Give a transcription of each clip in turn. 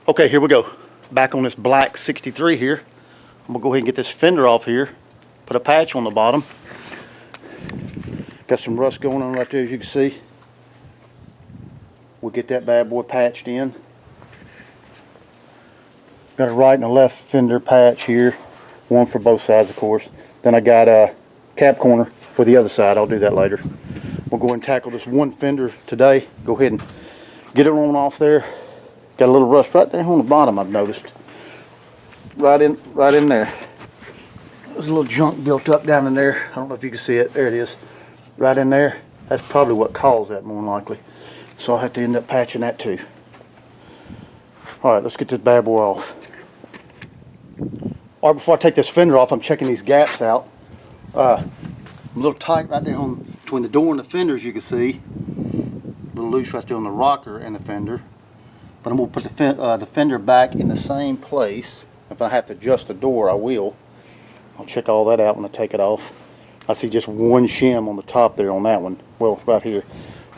Okay, here we go. Back on this black 63 here. I'm gonna go ahead and get this fender off here. Put a patch on the bottom. Got some rust going on right there, as you can see. We'll get that bad boy patched in. Got a right and a left fender patch here. One for both sides, of course. Then I got a cap corner for the other side. I'll do that later. We'll go ahead and tackle this one fender today. Go ahead and get it on off there. Got a little rust right there on the bottom, I've noticed. Right in there. There's a little junk built up down in there. I don't know if you can see it. There it is. Right in there. That's probably what caused that, more than likely. So I'll have to end up patching that too. Alright, let's get this bad boy off. Alright, before I take this fender off, I'm checking these gaps out. I'm a little tight right there between the door and the fender, as you can see. A little loose right there on the rocker and the fender. But I'm going to put the fender back in the same place. If I have to adjust the door, I will. I'll check all that out when I take it off. I see just one shim on the top there on that one. Well, right here.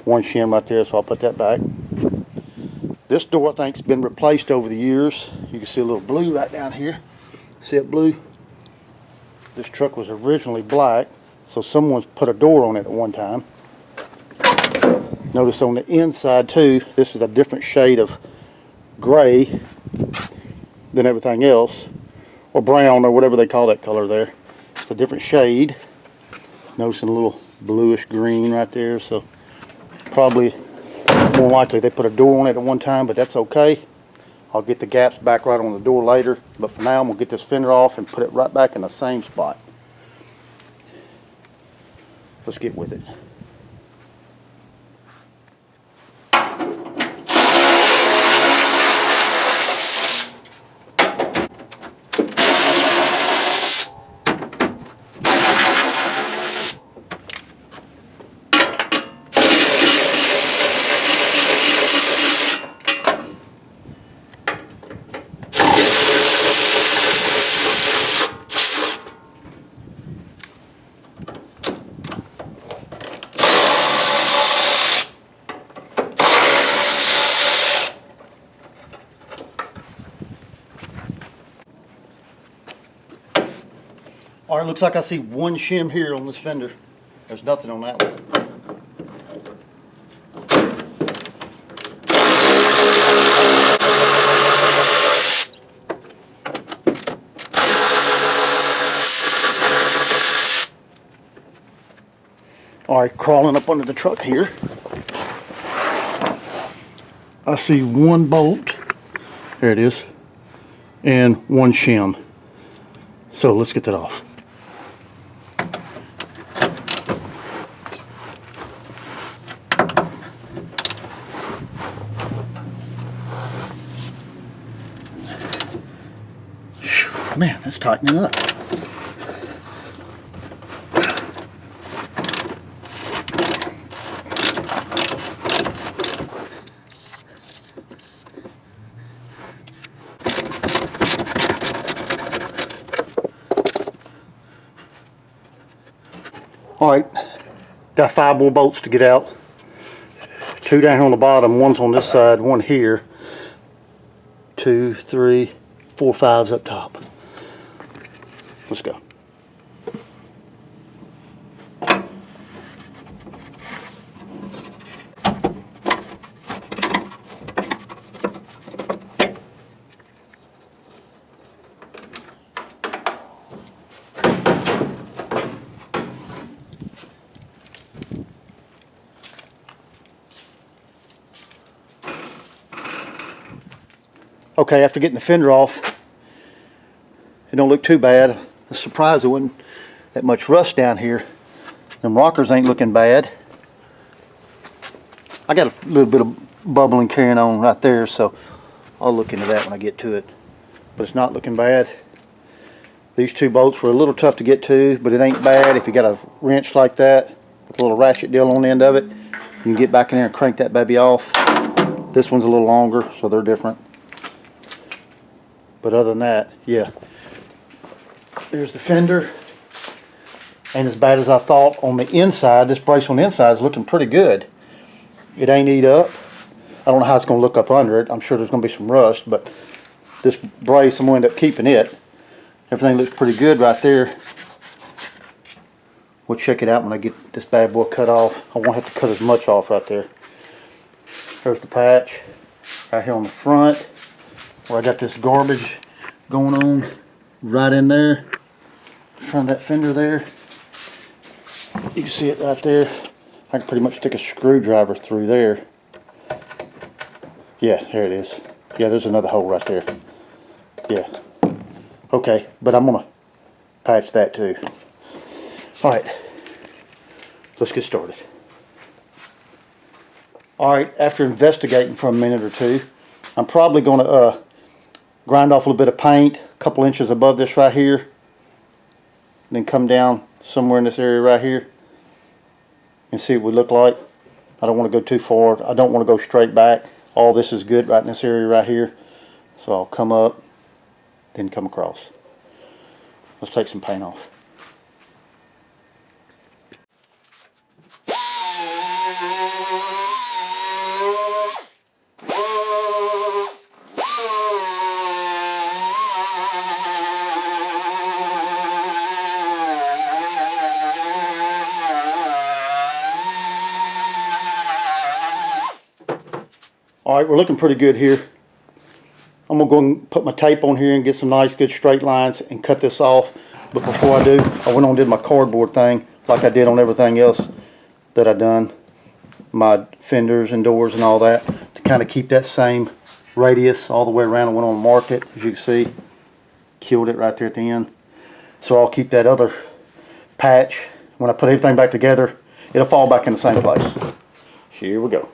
One shim right there, so I'll put that back. This door, I think, has been replaced over the years. You can see a little blue right down here. See it blue? This truck was originally black, so someone's put a door on it at one time. Notice on the inside too, this is a different shade of gray than everything else, or brown, or whatever they call that color there. It's a different shade. Noticing a little bluish green right there, so probably more likely they put a door on it at one time, but that's okay. I'll get the gaps back right on the door later, but for now I'm going to get this fender off and put it right back in the same spot. Let's get with it. Alright, looks like I see one shim here on this fender. There's nothing on that one. Alright, crawling up under the truck here. I see one bolt. There it is. And one shim. So let's get that off. Man, that's tightening up. Alright, got 5 more bolts to get out. 2 down here on the bottom, one's on this side, one here. 2, 3, 4, 5's up top. Let's go. Okay, after getting the fender off, it don't look too bad. I'm surprised there wasn't that much rust down here. Them rockers ain't looking bad. I got a little bit of bubbling carrying on right there, so I'll look into that when I get to it. But it's not looking bad. These 2 bolts were a little tough to get to, but it ain't bad. If you got a wrench like that with a little ratchet deal on the end of it, you can get back in there and crank that baby off. This one's a little longer, so they're different. But other than that, yeah. There's the fender. Ain't as bad as I thought on the inside. This brace on the inside is looking pretty good. It ain't eat up. I don't know how it's going to look up under it. I'm sure there's going to be some rust, but this brace, I'm going to end up keeping it. Everything looks pretty good right there. We'll check it out when I get this bad boy cut off. I won't have to cut as much off right there. There's the patch right here on the front, where I got this garbage going on right in there. In front of that fender there. You can see it right there. I can pretty much stick a screwdriver through there. Yeah, there it is. Yeah, there's another hole right there. Yeah. Okay, but I'm gonna patch that too. Alright, let's get started. Alright, after investigating for a minute or two, I'm probably gonna grind off a little bit of paint, a couple inches above this right here, then come down somewhere in this area right here and see what we look like. I don't want to go too far. I don't want to go straight back. All this is good right in this area right here. So I'll come up, then come across. Let's take some paint off. Alright, we're looking pretty good here. I'm going to go and put my tape on here and get some nice good straight lines and cut this off. But before I do, I went on and did my cardboard thing like I did on everything else that I done. My fenders and doors and all that, to kind of keep that same radius all the way around. I went on and marked it, as you can see. Killed it right there at the end. So I'll keep that other patch. When I put everything back together, it'll fall back in the same place. Here we go.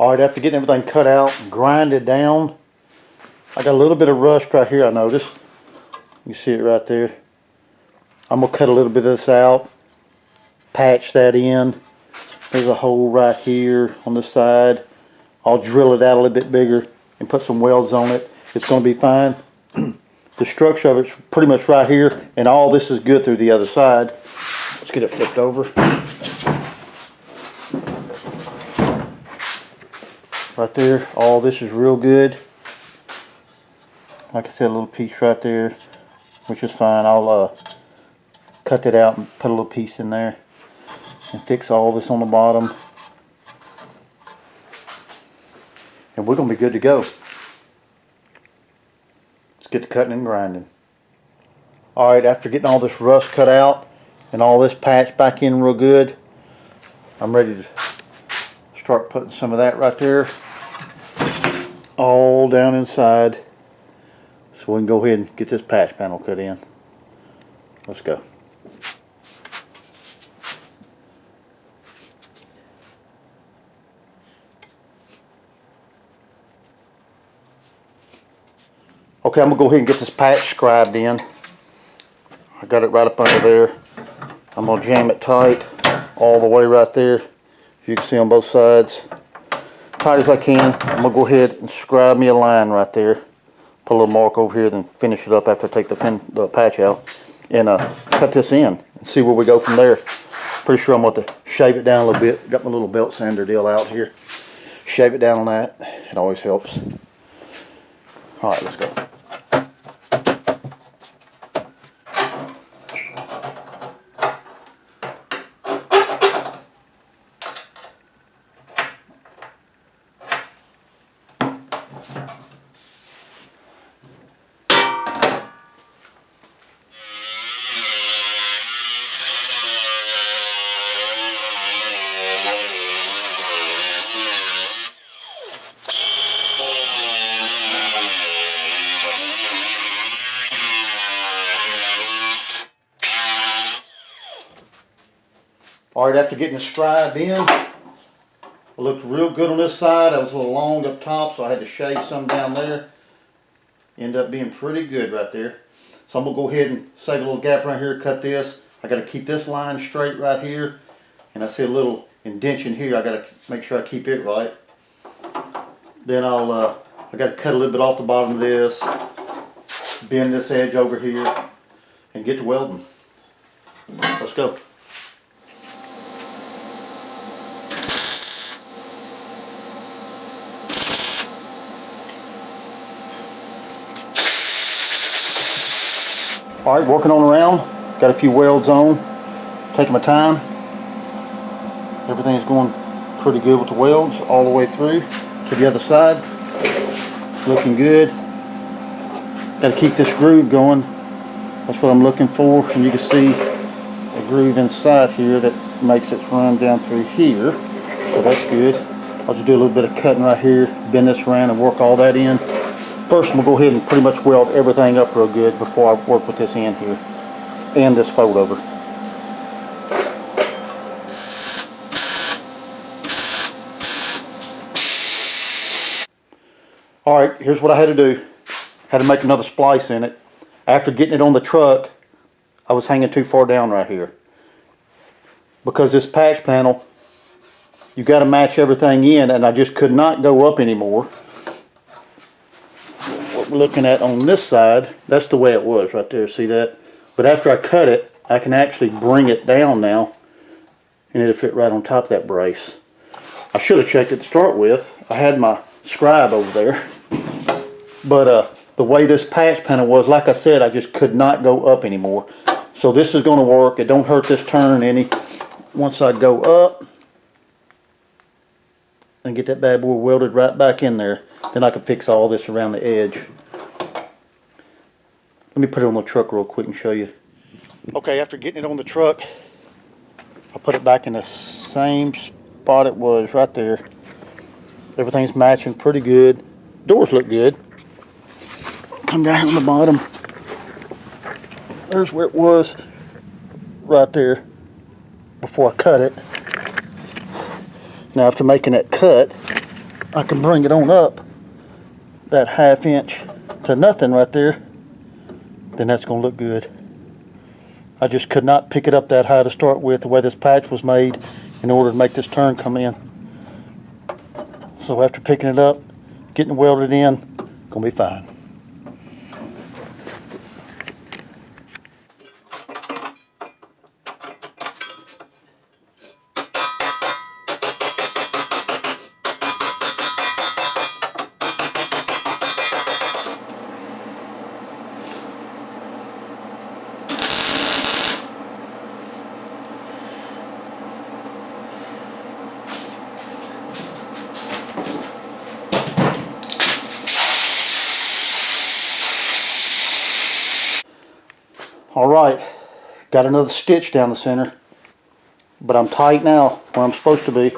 Alright, after getting everything cut out and grinded down, I got a little bit of rust right here I noticed. You see it right there. I'm going to cut a little bit of this out, patch that in. There's a hole right here on the side. I'll drill it out a little bit bigger and put some welds on it. It's going to be fine. The structure of it's pretty much right here, and all this is good through the other side. Let's get it flipped over. Right there, all this is real good. Like I said, a little piece right there, which is fine. I'll cut that out and put a little piece in there and fix all this on the bottom. And we're going to be good to go. Let's get to cutting and grinding. Alright, after getting all this rust cut out and all this patch back in real good, I'm ready to start putting some of that right there all down inside, so we can go ahead and get this patch panel cut in. Let's go. Okay, I'm gonna go ahead and get this patch scribed in. I got it right up under there. I'm gonna jam it tight all the way right there. You can see on both sides, tight as I can. I'm gonna go ahead and scribe me a line right there. Put a little mark over here, then finish it up after I take the patch out, and cut this in and see where we go from there. Pretty sure I'm going to shave it down a little bit. Got my little belt sander deal out here. Shave it down on that. It always helps. All right, let's go. All right, after getting the scribed in, it looked real good on this side. I was a little long up top, so I had to shave some down there. Ended up being pretty good right there. So I'm gonna go ahead and save a little gap right here, cut this. I gotta keep this line straight right here. And I see a little indentation here. I gotta make sure I keep it right. Then I gotta cut a little bit off the bottom of this, bend this edge over here, and get to welding. Let's go. All right, working on around. Got a few welds on. Taking my time. Everything's going pretty good with the welds all the way through to the other side. Looking good. Got to keep this groove going. That's what I'm looking for. And you can see a groove inside here that makes it run down through here. So that's good. I'll just do a little bit of cutting right here, bend this around and work all that in. First, I'm going to go ahead and pretty much weld everything up real good before I work with this end here and this fold over. Alright, here's what I had to do. Had to make another splice in it. After getting it on the truck, I was hanging too far down right here. Because this patch panel, you got to match everything in, and I just could not go up anymore. What we're looking at on this side, that's the way it was right there, see that? But after I cut it, I can actually bring it down now, and it'll fit right on top of that brace. I should have checked it to start with. I had my scribe over there, but the way this patch panel was, like I said, I just could not go up anymore. So this is going to work. It don't hurt this turn any. Once I go up and get that bad boy welded right back in there, then I can fix all this around the edge. Let me put it on the truck real quick and show you. Okay, after getting it on the truck, I put it back in the same spot it was right there. Everything's matching pretty good. Doors look good. Come down on the bottom. There's where it was right there before I cut it. Now after making that cut, I can bring it on up that 1/2 inch to nothing right there. Then that's going to look good. I just could not pick it up that high to start with, the way this patch was made, in order to make this turn come in. So after picking it up, getting it welded in, gonna be fine. All right, got another stitch down the center. but I'm tight now where I'm supposed to be.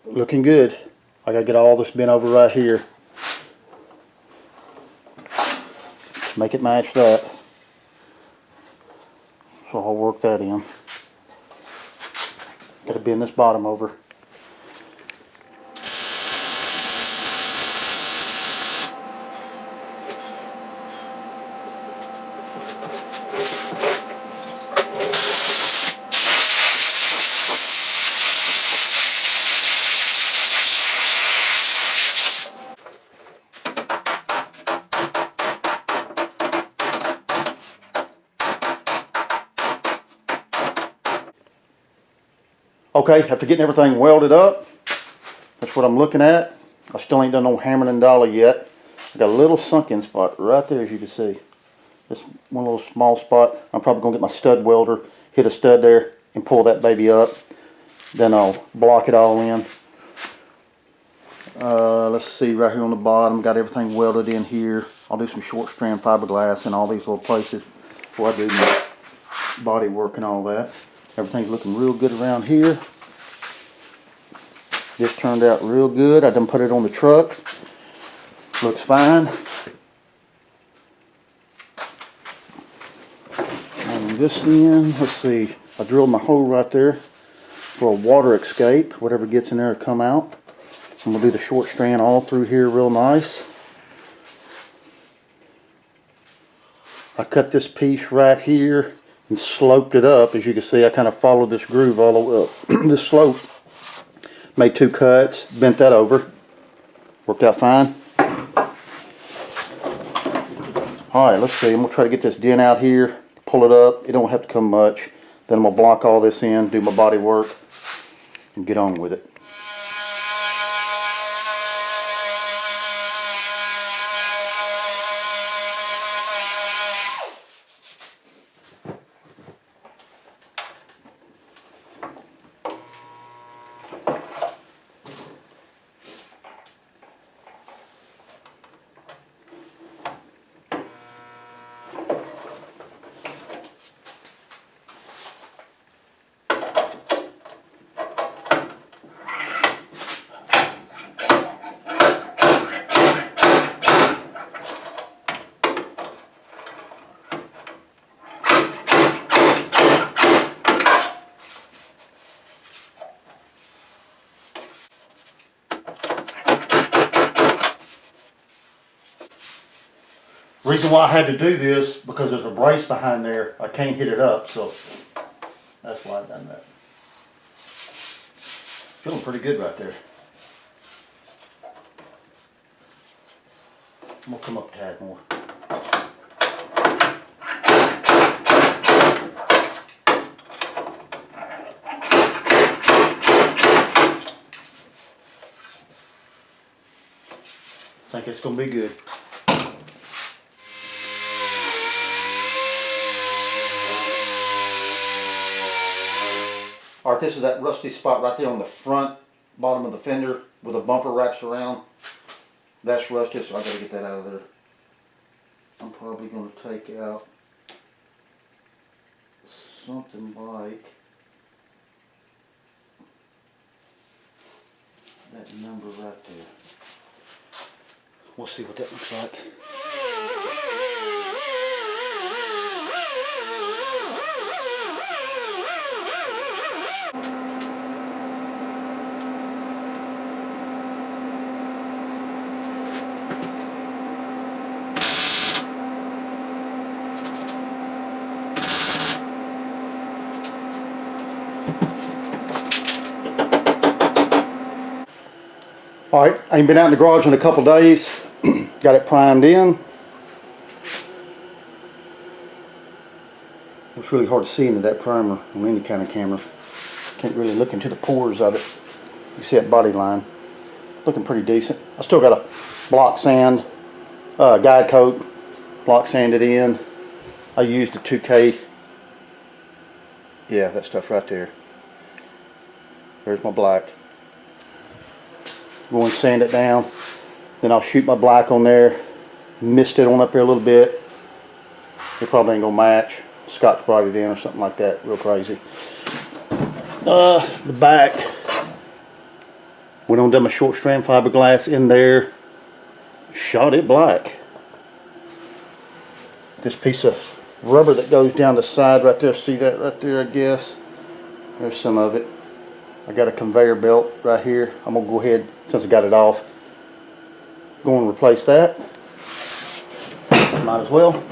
Looking good. I gotta get all this bent over right here to make it match that. So I'll work that in. Gotta bend this bottom over. Okay, after getting everything welded up, that's what I'm looking at. I still ain't done no hammering and dolly yet. I got a little sunken spot right there, as you can see. Just one little small spot. I'm probably gonna get my stud welder, hit a stud there, and pull that baby up. Then I'll block it all in. Let's see, right here on the bottom, got everything welded in here. I'll do some short strand fiberglass in all these little places before I do my body work and all that. Everything's looking real good around here. This turned out real good. I done put it on the truck. Looks fine. And this end, let's see, I drilled my hole right there for a water escape. Whatever gets in there will come out. I'm going to do the short strand all through here real nice. I cut this piece right here and sloped it up. As you can see, I kind of followed this groove all the way up. This slope. Made 2 cuts, bent that over. Worked out fine. Alright, let's see. I'm going to try to get this dent out here. Pull it up. It don't have to come much. Then I'm going to block all this in, do my body work, and get on with it. Reason why I had to do this, because there's a brace behind there. I can't hit it up, so that's why I've done that. Feeling pretty good right there. I'm gonna come up a tad more. I think it's gonna be good. Alright, this is that rusty spot right there on the front bottom of the fender where the bumper wraps around. That's rusty, so I gotta get that out of there. I'm probably gonna take out something like that number right there. We'll see what that looks like. Alright, I ain't been out in the garage in a couple days. Got it primed in. It's really hard to see into that primer on any kind of camera. Can't really look into the pores of it. You see that body line. Looking pretty decent. I still got a block sand, guide coat, block sanded in. I used the 2K. Yeah, that stuff right there. There's my black. Go and sand it down. Then I'll shoot my black on there. Mist it on up there a little bit. It probably ain't gonna match. Scotch Brite it in or something like that, real crazy. The back, went on done my short strand fiberglass in there, shot it black. This piece of rubber that goes down the side right there, see that right there, I guess? There's some of it. I got a conveyor belt right here. I'm gonna go ahead, since I got it off, go and replace that. Might as well.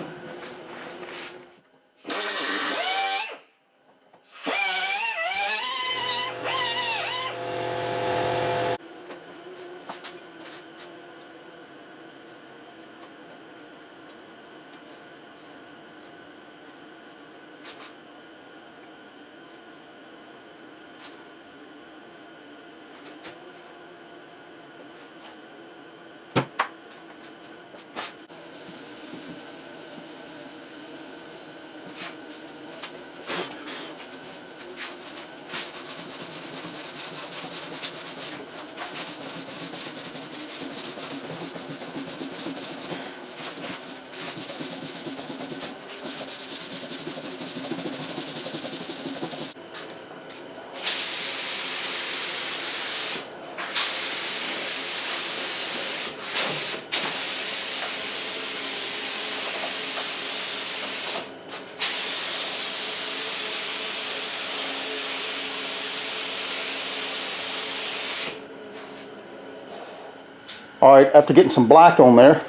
Alright, after getting some black on there,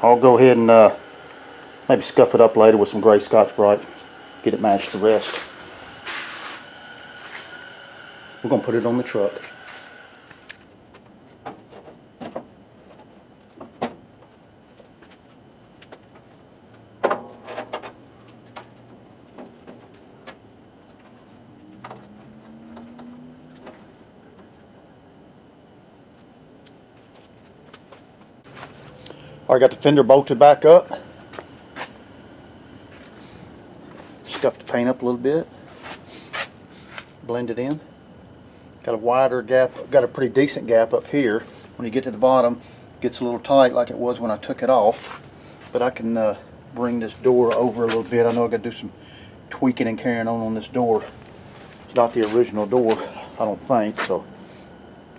I'll go ahead and maybe scuff it up later with some gray Scotch Brite, get it matched the rest. We're going to put it on the truck. I got the fender bolted back up. Scuffed the paint up a little bit. Blend it in. Got a wider gap, got a pretty decent gap up here. When you get to the bottom, it gets a little tight like it was when I took it off. But I can bring this door over a little bit. I know I got to do some tweaking and carrying on this door. It's not the original door, I don't think, so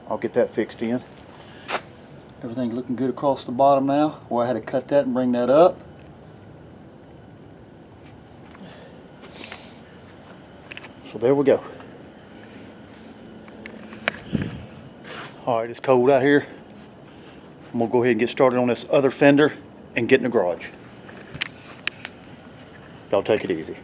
I'll get that fixed in. Everything looking good across the bottom now, where I had to cut that and bring that up. So there we go. Alright, it's cold out here. I'm going to go ahead and get started on this other fender and get in the garage. Y'all take it easy.